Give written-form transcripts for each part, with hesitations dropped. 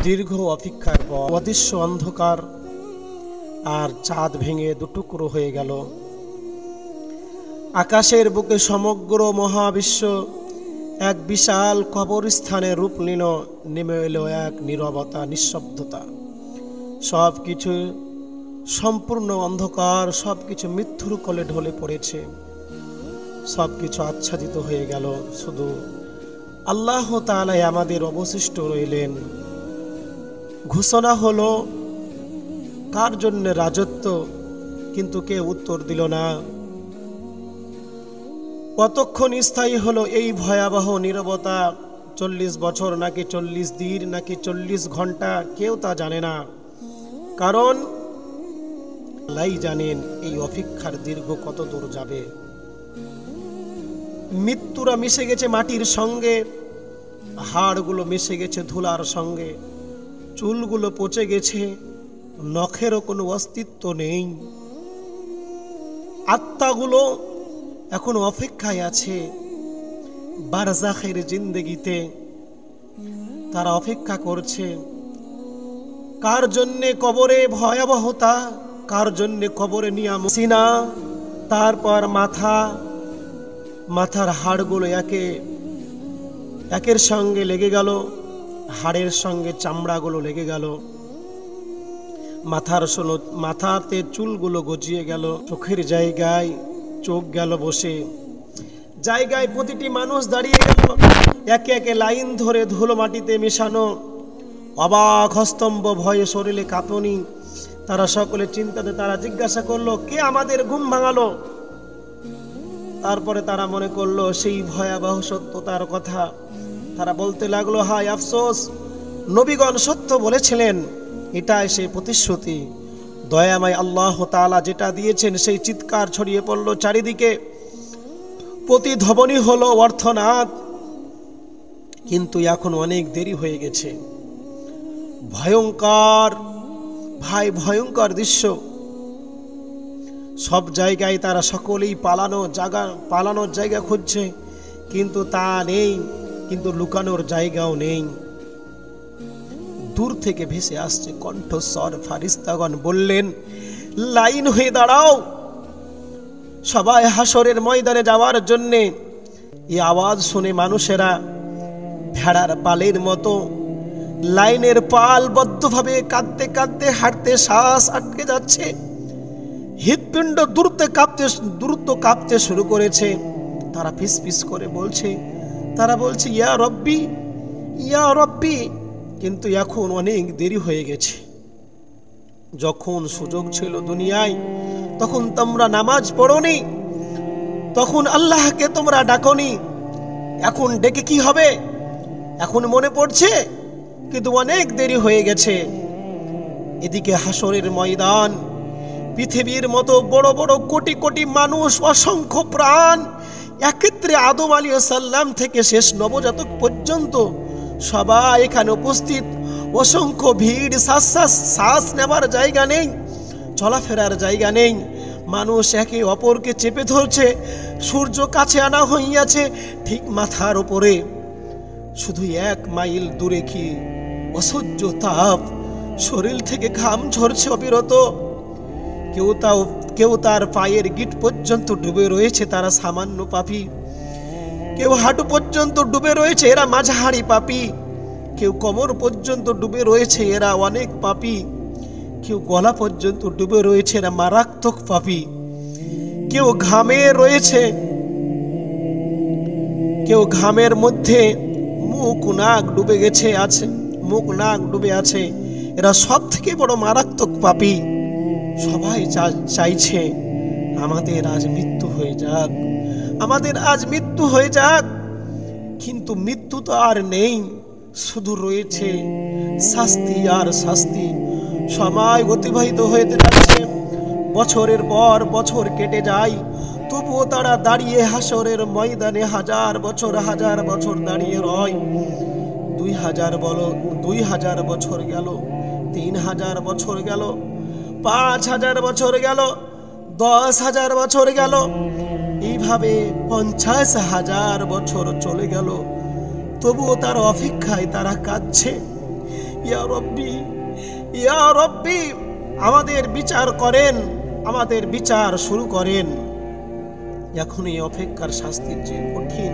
দীর্ঘ অপেক্ষার পর অদৃশ্য অন্ধকার আর চাঁদ ভেঙে দুটুকরো হয়ে গেল। আকাশের বুকে সমগ্র মহাবিশ্ব এক বিশাল কবরস্থানে রূপ নিল। নেমে এলো এক নীরবতা, নিঃশব্দতা। সব কিছু সম্পূর্ণ অন্ধকার, সব কিছু মৃত্যুর কোলে ঢলে পড়েছে, সব কিছু আচ্ছাদিত হয়ে গেল। শুধু আল্লাহ তাআলাই আমাদের অবশিষ্ট রইলেন। ঘোষণা হলো কার জন্য রাজত্ব, কিন্তু কেউ উত্তর দিল না। কতক্ষণ স্থায়ী হলো এই ভয়াবহ নীরবতা? 40 বছর নাকি 40 দিন নাকি 40 ঘন্টা, কেউ তা জানে না। কারণ আল্লাহই জানেন এই অপেক্ষার দীর্ঘ কত দূর যাবে। মৃত্যুরা মিশে গেছে মাটির সঙ্গে, হাড়গুলো মিশে গেছে ধুলার সঙ্গে, চুলগুলো পচে গেছে, নখেরও কোনো অস্তিত্ব নেই। আত্মাগুলো এখন অপেক্ষায় আছে বারজাখের জিন্দেগিতে। তারা অপেক্ষা করছে কার জন্যে কবরে ভয়াবহতা, কার জন্যে কবরে নিয়াম সিনা, তারপর মাথার হাড়গুলো একের সঙ্গে লেগে গেল, হাড়ের সঙ্গে চামড়াগুলো লেগে গেল, মাথাতে চুলগুলো গজিয়ে গেল, চোখের জায়গায় চোখ গেল বসে, জায়গায় প্রতিটি মানুষ দাঁড়িয়ে গেল, একে একে লাইন ধরে ধুলো মাটিতে মেশানো। অবাক হস্তম্ভ, ভয়ে শরীরে কাঁপুনি। তারা সকলে চিন্তাতে তারা জিজ্ঞাসা করলো, কে আমাদের ঘুম ভাঙালো? তারপরে তারা মনে করলো সেই ভয়াবহ সত্যতার কথা। তারা বলতে লাগলো, হায় আফসোস, নবীগণ সত্য বলেছিলেন, এটাই সেই প্রতিশ্রুতি। দয়াময় আল্লাহ তাআলা যেটা দিয়েছেন সেই চিৎকার ছড়িয়ে পড়ল চারিদিকে, প্রতিধ্বনি হলো অর্থনাদ। কিন্তু এখন অনেক দেরি হয়ে গেছে। ভয়ঙ্কর দৃশ্য। সব জায়গায় তারা সকলেই পালানোর জায়গা খুঁজছে, কিন্তু তা নেই, কিন্তু লুকানোর জায়গাও নেই। দূর থেকে ভেসে আসছে কণ্ঠস্বর। ফারিস্তাগণ বললেন, লাইন হয়ে দাঁড়াও, সবাই হাসরের ময়দানে যাওয়ার জন্যে। এই আওয়াজ শুনে মানুষেরা ভেড়ার পালের মতো লাইনের পালবদ্ধভাবে কাঁদতে কাঁদতে হাঁটতে শ্বাস আটকে যাচ্ছে। হৃৎপিণ্ড দ্রুত কাঁপতে শুরু করেছে। তারা ফিসফিস করে বলছে, ইয়া রব্বি, ইয়া রব্বি। কিন্তু এখন অনেক দেরি হয়ে গেছে। যখন সুযোগ ছিল দুনিয়ায়, তখন তোমরা নামাজ পড়োনি, তখন আল্লাহকে তোমরা ডাকোনি। এখন ডেকে কি হবে? এখন মনে পড়ছে, কিন্তু অনেক দেরি হয়ে গেছে। এদিকে হাসরের ময়দান, পৃথিবীর মতো বড় বড় কোটি কোটি মানুষ, অসংখ্য প্রাণ একত্রে, আদম আলাইহিস সালাম থেকে শেষ নবজাতক পর্যন্ত সবাই এখানে উপস্থিত। অসংখ্য ভিড়, শ্বাস নেবার জায়গা নেই, চলাফেরার জায়গা নেই। মানুষ একে অপরকে চেপে ধরছে। সূর্য কাছে আনা হইয়াছে ঠিক মাথার উপরে। শুধু 1 মাইল দূরে কি অসহ্য তাপ, শরীর থেকে ঘাম ঝরছে অবিরত। কেউ তার পায়ের গিট পর্যন্ত ডুবে রয়েছে, তারা সামান্য পাপী। কেউ হাঁটু পর্যন্ত ডুবে রয়েছে, এরা মাঝারি পাপী। কেউ কোমর পর্যন্ত ডুবে রয়েছে, এরা অনেক পাপী। কেউ গলা পর্যন্ত ডুবে রয়েছে, এরা মারাত্মক পাপী। কেউ ঘামে রয়েছে, কেউ ঘামের মধ্যে মুখ নাক ডুবে আছে। এরা সব থেকে বড় মারাত্মক পাপী। সবাই চাইছে আমাদের আজ মৃত্যু হয়ে যাক, কিন্তু মৃত্যু তো আর নেই, শুধু রয়েছে শাস্তি আর শাস্তি। সময় অতিবাহিত হয়ে যাচ্ছে, বছরের পর বছর কেটে যায়, তবুও তারা দাঁড়িয়ে হাসরের ময়দানে হাজার বছর দাঁড়িয়ে রয়। 2000 বছর গেল, 3000 বছর গেল, 5000 বছর গেল, 10,000 বছর গেল, এইভাবে 50,000 বছর চলে গেল। তবুও তার অপেক্ষায় তারা কাঁদছে। ইয়া রব্বি, ইয়া রব্বি, আমাদের বিচার করেন, আমাদের বিচার শুরু করেন। এখন এই অপেক্ষার শাস্তির যে কঠিন,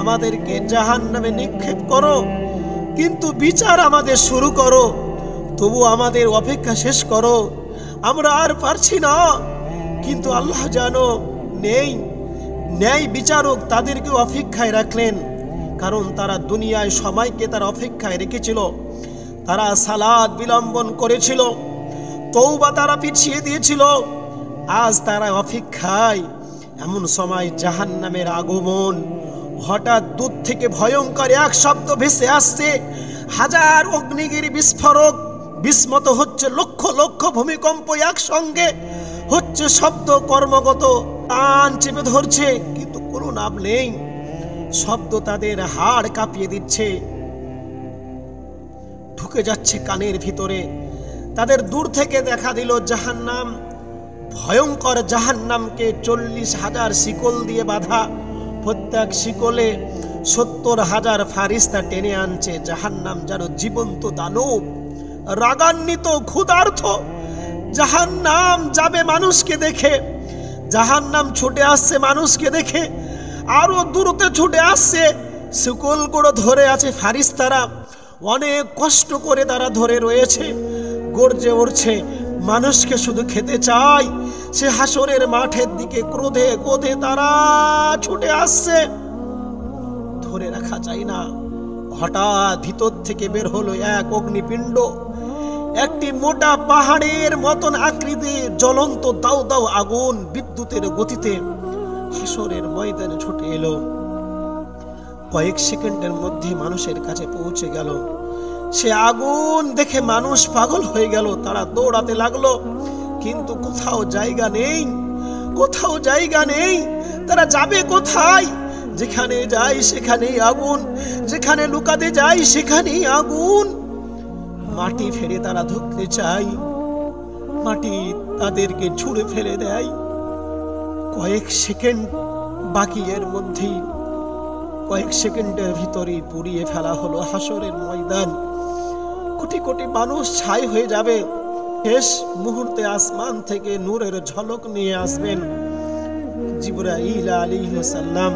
আমাদেরকে জাহান্নামে নিক্ষেপ করো, কিন্তু বিচার আমাদের শুরু করো, তবু আমাদের অপেক্ষা শেষ করো, আমরা আর পারছি না। কিন্তু আল্লাহ জানো নেই, ন্যায় বিচারক তাদেরকে অপেক্ষায় রাখলেন, কারণ তারা দুনিয়ায় সময়কে তারা অপেক্ষায় রেখেছিল, তারা সালাত বিলম্বন করেছিল, তওবা তারা পিছিয়ে দিয়েছিল। আজ তারা অপেক্ষায়, এমন সময় জাহান্নামের আগমন। হঠাৎ দূর থেকে ভয়ঙ্কর এক শব্দ ভেসে আসছে, হাজার অগ্নিগিরি বিস্ফোরক, বিস্মত হচ্ছে লক্ষ লক্ষ ভূমিকম্প একসঙ্গে হচ্ছে, শব্দ কর্মগত কান চেপে ধরছে, কিন্তু কোনো নাম নেই। শব্দ তাদের হাড় কাঁপিয়ে দিচ্ছে, ঢুকে যাচ্ছে কানের ভিতরে। তাদের দূর থেকে দেখা দিল জাহান্নাম, ভয়ঙ্কর জাহান্নামকে 40,000 শিকল দিয়ে বাঁধা, প্রত্যেক শিকলে 70,000 ফারিস্তা টেনে আনছে। জাহান্নাম যেন জীবন্ত দানব, রাগান্বিত, ক্ষুধার্ত। জাহান্নাম যাবে মানুষকে দেখে, জাহান্নাম ছুটে আসছে মানুষকে দেখে, আরো দূরতে ছুটে আসছে। শিকলগুলো ধরে আছে ফারিস্তারা, অনেক কষ্ট করে তারা ধরে রয়েছে, গর্জে উঠছে, মানুষকে শুধু খেতে চায়। সে হাসরের মাঠের দিকে ক্রোধে ক্রোধে তারা ছুটে আসছে, ধরে রাখা যায় না। হঠাৎ ভিতর থেকে বের হলো এক অগ্নিপিণ্ড, একটি মোটা পাহাড়ের মতন আকৃতি, জ্বলন্ত দাউ দাউ আগুন বিদ্যুতের গতিতে হাসরের ময়দানে ছুটে এলো। কয়েক সেকেন্ডের মধ্যে মানুষের কাছে পৌঁছে গেল। সে আগুন দেখে মানুষ পাগল হয়ে গেল, তারা দৌড়াতে লাগলো, কিন্তু কোথাও জায়গা নেই, কোথাও জায়গা নেই। তারা যাবে কোথায়? যেখানে যায় সেখানেই আগুন, যেখানে লুকাতে যায় সেখানেই আগুন। মাটি ফেলে তারা ধুকতে চায়, মাটি তাদেরকে ছুঁড়ে ফেলে দেয়। কয়েক সেকেন্ড বাকি, এর মধ্যেই কয়েক সেকেন্ডের ভিতরেই পুড়িয়ে ফেলা হলো হাসরের ময়দান। কোটি কোটি মানুষ ছাই হয়ে যাবে। শেষ মুহূর্তে আসমান থেকে নূরের ঝলক নিয়ে আসবেন জিবরাইল আলাইহিস সালাম।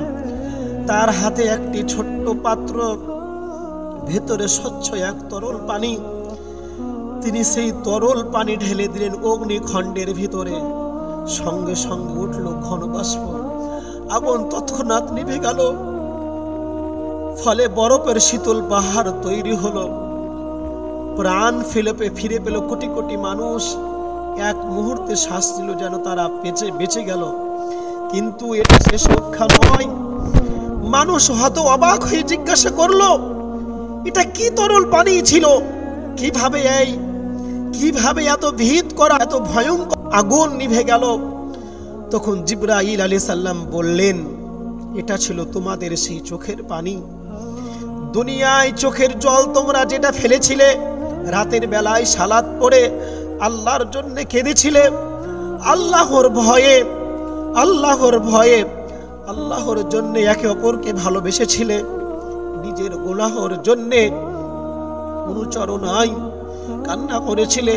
তার হাতে একটি ছোট্ট পাত্র, ভেতরে স্বচ্ছ এক তরল পানি। তিনি সেই তরল পানি ঢেলে দিলেন অগ্নিখণ্ডের ভিতরে। সঙ্গে সঙ্গে উঠল ঘন বাষ্প, আগুন তৎক্ষণাৎ নিভে গেল। ফলে বরফের শীতল পাহাড় তৈরি হলো। প্রাণ ফিরে পেল কোটি কোটি মানুষ। এক মুহূর্তে শ্বাস নিল, যেন তারা বেঁচে গেল। কিন্তু এটা শেষ রক্ষা নয়। মানুষ হত অবাক হয়ে জিজ্ঞাসা করলো, এটা কি তরল পানি ছিল? কিভাবে এত ভীত করা, এত ভয়ঙ্কর আগুন নিভে গেল? তখন জিবরাইল আলাইহিস সালাম বললেন, এটা ছিল তোমাদের সেই চোখের পানি। দুনিয়ায় চোখের জল তোমরা যেটা ফেলেছিলে, রাতের বেলায় সালাত পড়ে আল্লাহর জন্য কেঁদেছিলে, আল্লাহর ভয়ে আল্লাহর জন্য একে অপরকে ভালোবেসেছিলে, নিজের গুনাহের জন্য অনুচরণায় কান্না করেছিলে,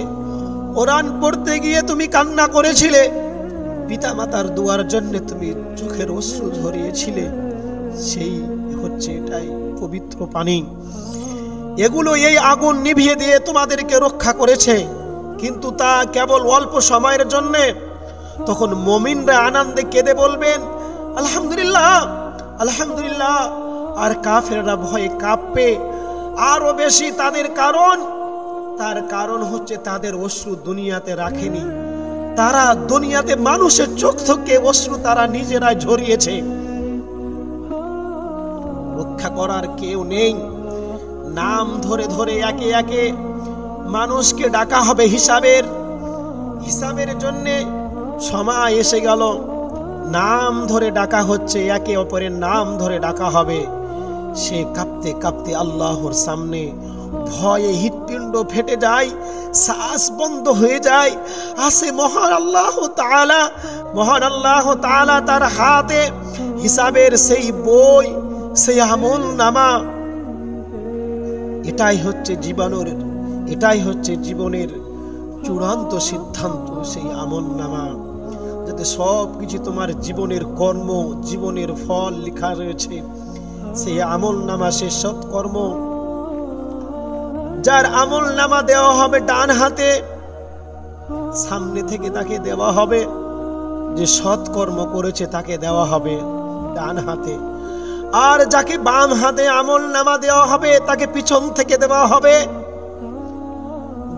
কোরআন পড়তে গিয়ে তুমি কান্না করেছিলে, পিতা মাতার দোয়ার জন্য তুমি চোখের অশ্রু ঝরিয়েছিলে। সেই হচ্ছে এটাই পবিত্র পানি। এগুলো এই আগুন নিভিয়ে দিয়ে তোমাদেরকে রক্ষা করেছে, কিন্তু তা কেবল অল্প সময়ের জন্য। তখন মুমিনরা আনন্দে কেঁদে বলবেন, আলহামদুলিল্লাহ, আলহামদুলিল্লাহ। আর কাফেররা ভয়ে কাঁপবে আরো বেশি। তার কারণ হচ্ছে তাদের অশ্রু দুনিয়াতে রাখেনি। তারা দুনিয়াতে মানুষের চোখ থেকে অশ্রু তারা নিজেরাই ঝরিয়েছে। রক্ষা করার কেউ নেই। নাম ধরে ধরে একে একে মানুষকে ডাকা হবে হিসাবের জন্য। সময় এসে গেল, নাম ধরে ডাকা হচ্ছে, একে অপরের নাম ধরে ডাকা হবে। সে কাঁপতে কাঁপতে আল্লাহর সামনে ভয়ে হৃৎপিণ্ড ফেটে যায়, শ্বাস বন্ধ হয়ে যায়। আসে মহান আল্লাহ তাআলা, তার হাতে হিসাবের সেই বই, সেই আমল নামা। এটাই হচ্ছে জীবনের এটাই হচ্ছে জীবনের চূড়ান্ত সিদ্ধান্ত, সেই আমলনামা, যাতে সব কিছু তোমার জীবনের কর্ম, জীবনের ফল লেখা রয়েছে। সেই আমলনামা, সেই সৎকর্ম, যার আমলনামা দেওয়া হবে ডান হাতে, সামনে থেকে তাকে দেওয়া হবে, যে সৎকর্ম করেছে তাকে দেওয়া হবে ডান হাতে, আর যাকে বাম হাতে আমলনামা দেওয়া হবে তাকে পিছন থেকে দেওয়া হবে।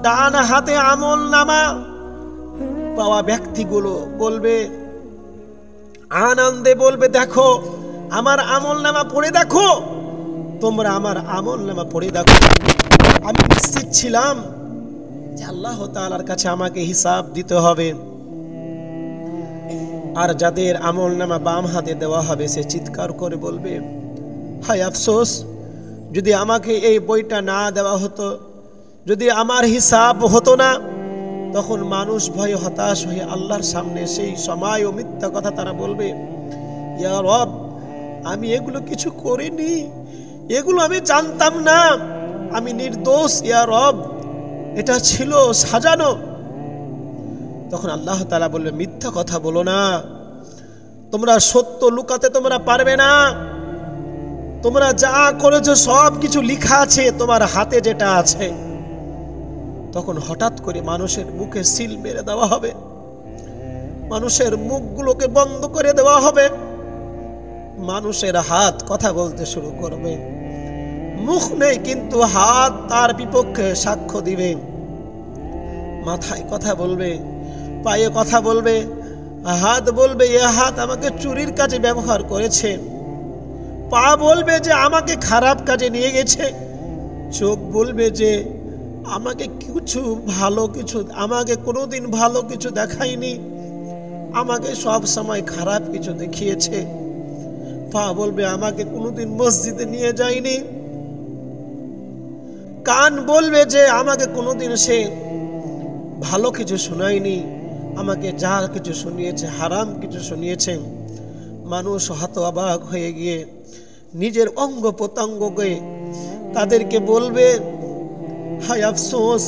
ডান হাতে আমলনামা পাওয়া ব্যক্তিগুলো বলবে, আনন্দে বলবে, দেখো আমার আমলনামা পড়ে দেখো, তোমরা আমার আমলনামা পড়ে দেখো, আমি নিশ্চিত ছিলাম যে আল্লাহ তাআলার কাছে আমাকে হিসাব দিতে হবে। আর যাদের আমলনামা বাম হাতে দেওয়া হবে সে চিৎকার করে বলবে, হায় আফসোস, যদি আমাকে এই বইটা না দেওয়া হতো, যদি আমার হিসাব হতো না, তখন মানুষ ভয়ে হতাশ হয়ে আল্লাহর সামনে সেই সময় ও মিথ্যা কথা তারা বলবে, ইয়া রব, আমি এগুলো কিছু করিনি, এগুলো আমি জানতাম না, আমি নির্দোষ, ইয়া রব, এটা ছিল সাজানো। তখন আল্লাহ তাআলা বলবে, মিথ্যা কথা বলো না, তোমরা সত্য লুকাতে তোমরা পারবে না, তোমরা যা করেছো সব কিছু লেখা আছে তোমার হাতে যেটা আছে। তখন হঠাৎ করে মানুষের মুখে সিল মেরে দেওয়া হবে, মানুষের মুখগুলোকে বন্ধ করে দেওয়া হবে, মানুষের হাত কথা বলতে শুরু করবে, মুখ নেই কিন্তু হাত তার বিপক্ষে সাক্ষ্য দিবে, মাথায় কথা বলবে, পায়ে কথা বলবে, হাত বলবে এ হাত আমাকে চুরির কাজে ব্যবহার করেছে, পা বলবে যে আমাকে খারাপ কাজে নিয়ে গেছে, চোখ বলবে যে আমাকে আমাকে কোনোদিন ভালো কিছু দেখায়নি, আমাকে সব সময় খারাপ কিছু দেখিয়েছে, পা বলবে আমাকে কোনোদিন মসজিদে নিয়ে যায়নি, কান বলবে যে আমাকে কোনোদিন সে ভালো কিছু শোনায়নি, আমাকে যা কিছু শুনিয়েছে হারাম কিছু শুনিয়েছে। মানুষ হতবাক হয়ে গিয়ে নিজের অঙ্গ প্রত্যঙ্গকে তাদেরকে বলবে, হায় আফসোস,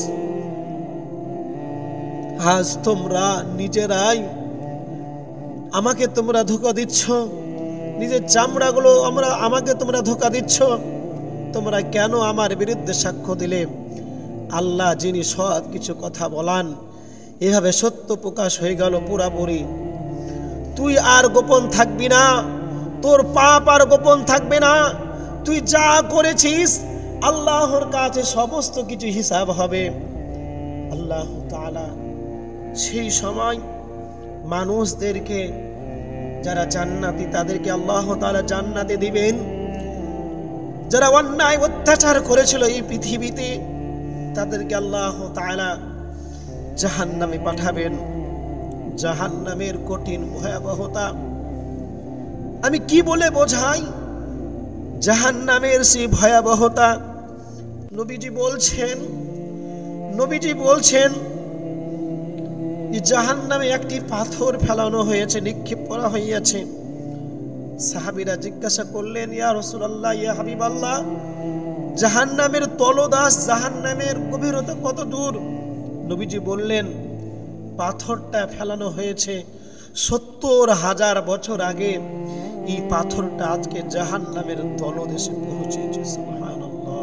আজ তোমরা নিজেরাই আমাকে তোমরা ধোঁকা দিচ্ছ, নিজের চামড়াগুলো আমাকে তোমরা ধোঁকা দিচ্ছ, তোমরা কেন আমার বিরুদ্ধে সাক্ষ্য দিলে? আল্লাহ যিনি সব কিছু কথা বলান, এভাবে সত্য প্রকাশ হয়ে গেল পুরাপুরি। তুই আর গোপন থাকবি না, তোর পাপ আর গোপন থাকবে না, তুই যা করেছিস আল্লাহর কাছে সমস্ত কিছু হিসাব হবে। আল্লাহ তাআলা সেই সময় মানুষদেরকে, যারা জান্নাতি তাদেরকে আল্লাহ তাআলা জান্নাতে দিবেন, যারা অন্যায় অত্যাচার করেছিল এই পৃথিবীতে তাদেরকে আল্লাহ তাআলা জাহান্নামে পাঠাবেন। জাহান্নামের কঠিন ভয়াবহতা আমি কি বলে বোঝাই, জাহান্নামের সেই ভয়াবহতা নবীজি বলছেন জাহান্নামে একটি পাথর ফেলানো হয়েছে, নিক্ষেপ করা হইয়াছে। সাহাবীরা জিজ্ঞাসা করলেন, ইয়া রাসূলুল্লাহ, ইয়া হাবিবাল্লাহ, জাহান্নামের তলদাস, জাহান্নামের গভীরতা কত দূর? নবীজি বললেন, পাথরটা ফেলানো হয়েছে ৭০,০০০ বছর আগে, এই পাথরটা আজকে জাহান্নামের তলদেশে পৌঁছেছে। সুবহানাল্লাহ।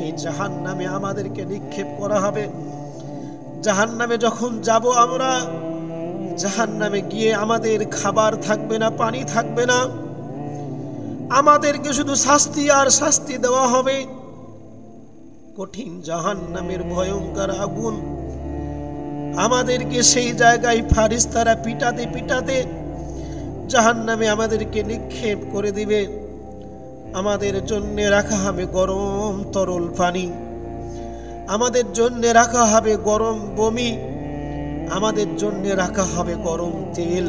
এই জাহান্নামে আমাদেরকে নিক্ষেপ করা হবে। জাহান্নামে যখন যাব আমরা, জাহান্নামে গিয়ে আমাদের খাবার থাকবে না, পানি থাকবে না, আমাদেরকে শুধু শাস্তি আর শাস্তি দেওয়া হবে। কঠিন জাহান্নামের ভয়ঙ্কর আগুন আমাদেরকে সেই জায়গায় ফারিস্তারা পিটাতে পিটাতে জাহান্নামে আমাদেরকে নিক্ষেপ করে দিবে। আমাদের জন্য রাখা হবে গরম তরল পানি, আমাদের জন্য রাখা হবে গরম বমি, আমাদের জন্য রাখা হবে গরম তেল,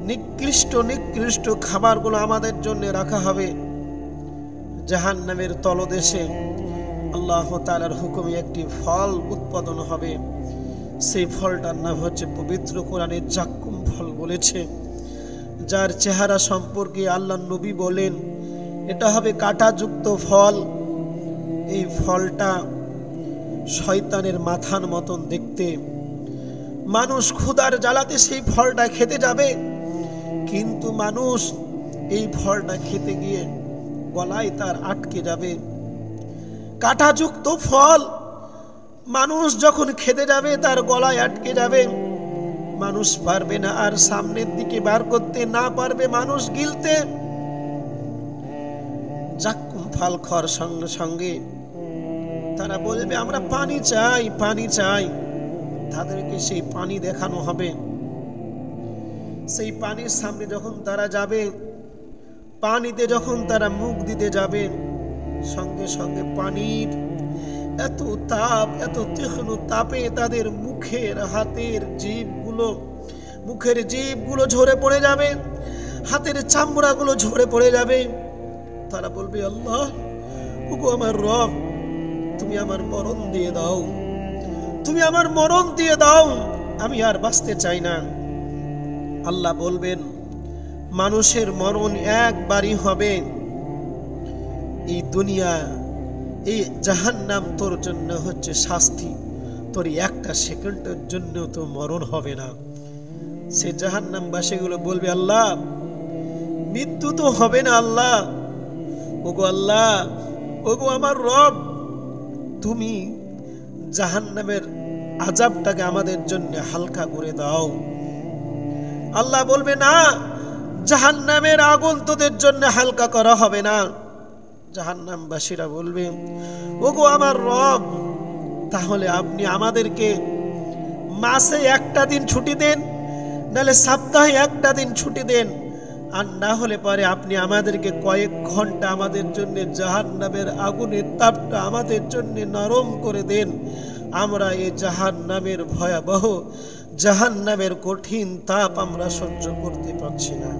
নিকৃষ্ট নিকৃষ্ট খাবারগুলো আমাদের জন্য রাখা হবে। জাহান্নামের তলদেশে আল্লাহ তাআলার হুকুমে একটি ফল উৎপাদন হবে। সেই ফলটার নাম হচ্ছে, পবিত্র কোরআনে জাক্কুম ফল বলেছে, যার চেহারা সম্পর্কে আল্লাহ নবী বলেন এটা হবে কাঁটাযুক্ত ফল। এই ফলটা শয়তানের মাথার মতন দেখতে। মানুষ ক্ষুধার জ্বালাতে সেই ফলটা খেতে যাবে, কিন্তু মানুষ এই ফলটা খেতে গিয়ে গলায় তার আটকে যাবে। কাঁটাযুক্ত ফল মানুষ যখন খেতে যাবে তার গলায় আটকে যাবে, মানুষ পারবে না আর সামনের দিকে বার করতে, না পারবে মানুষ গিলতে। জাক্কুম ফল খাওয়ার সঙ্গে সঙ্গে তারা বলবে আমরা পানি চাই, পানি চাই। তাদেরকে সেই পানি দেখানো হবে। সেই পানির সামনে যখন তারা যাবে, পানিতে যখন তারা মুখ দিতে যাবে, সঙ্গে সঙ্গে পানির এত তাপ, এত তীক্ষ্ণ তাপে তাদের মুখের জিভগুলো ঝরে পড়ে যাবে, হাতের চামড়াগুলো ঝরে পড়ে যাবে। তারা বলবে আল্লাহ, ওগো আমার রব, তুমি আমার মরণ দিয়ে দাও, তুমি আমার মরণ দিয়ে দাও, আমি আর বাঁচতে চাই না। আল্লাহ বলবেন মানুষের মরণ একবারই হবে। এই দুনিয়া, এই জাহান্নাম তোর জন্য হচ্ছে শাস্তি, তোর একটা সেকেন্ডের জন্য তো মরণ হবে না। সে জাহান্নামবাসীগুলো বলবে আল্লাহ, মৃত্যু তো হবে না আল্লাহ, ওগো আল্লাহ, ওগো আমার রব, তুমি জাহান্নামের আযাবটাকে আমাদের জন্য হালকা করে দাও। আল্লাহ বলবে না, জাহান্নামের আগুন তোদের জন্য হালকা করা হবে না। জাহান্নামবাসীরা বলবে ওগো আমার রব, তাহলে আপনি আমাদেরকে মাসে একটা দিন ছুটি দেন, নাহলে সপ্তাহে একটা দিন ছুটি দেন, আর না হলে পরে আপনি আমাদেরকে কয়েক ঘন্টা আমাদের জন্য জাহান্নামের আগুনের তাপটা আমাদের জন্য নরম করে দেন। আমরা এই জাহান্নামের ভয়াবহ, জাহান্নামের কঠিন তাপ আমরা সহ্য করতে পারছি না।